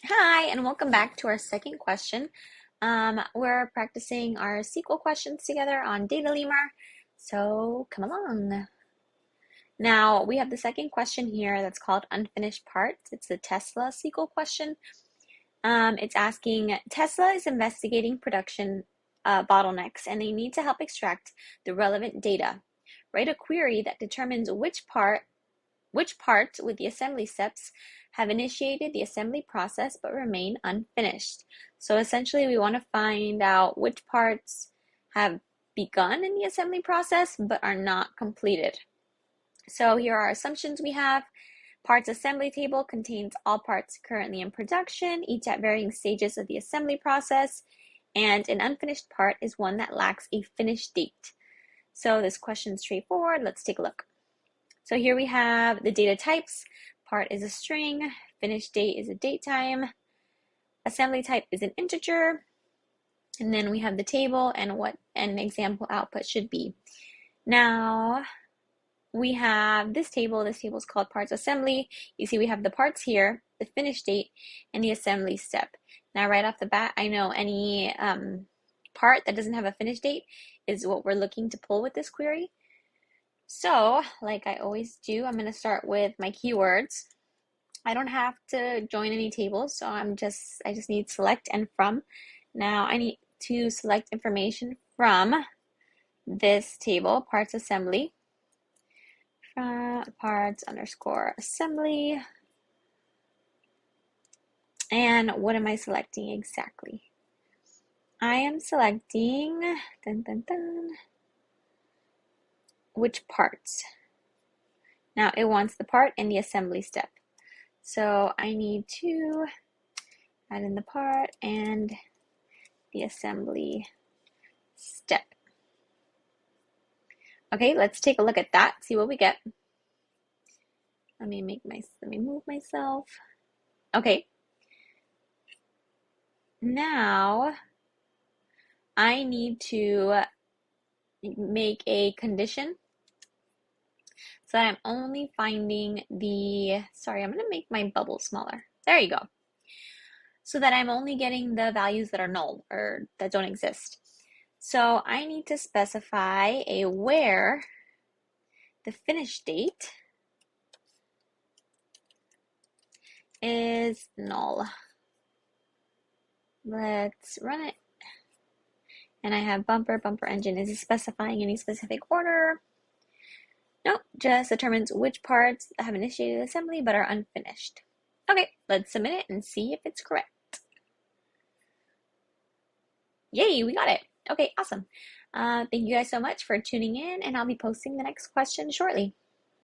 Hi, and welcome back to our second question. We're practicing our SQL questions together on Datalemur, so come along. Now, we have the second question here that's called unfinished parts. It's the Tesla SQL question. It's asking, Tesla is investigating production bottlenecks, and they need to help extract the relevant data. Write a query that determines which parts with the assembly steps have initiated the assembly process but remain unfinished. So essentially we want to find out which parts have begun in the assembly process but are not completed. So here are our assumptions we have. Parts assembly table contains all parts currently in production, each at varying stages of the assembly process, and an unfinished part is one that lacks a finish date. So this question is straightforward. Let's take a look. So here we have the data types. Part is a string, finish date is a date time, assembly type is an integer, and then we have the table and what an example output should be. Now we have this table. This table is called parts assembly. You see we have the parts here, the finish date, and the assembly step. Now right off the bat, I know any part that doesn't have a finish date is what we're looking to pull with this query. So, like I always do, I'm going to start with my keywords. I don't have to join any tables, so I just need select and from. Now I need to select information from this table, parts assembly, from parts underscore assembly. And what am I selecting exactly? I am selecting which parts. Now it wants the part in the assembly step. So I need to add in the part and the assembly step. Okay, let's take a look at that, see what we get. Let me move myself. Okay. Now I need to make a condition so that I'm only finding sorry, I'm going to make my bubble smaller. There you go. So that I'm only getting the values that are null or that don't exist. So I need to specify a where the finish date is null. Let's run it. And I have bumper engine. Is it specifying any specific order? No, just determines which parts have initiated assembly but are unfinished. Okay, let's submit it and see if it's correct. Yay, we got it. Okay, awesome. Thank you guys so much for tuning in, and I'll be posting the next question shortly.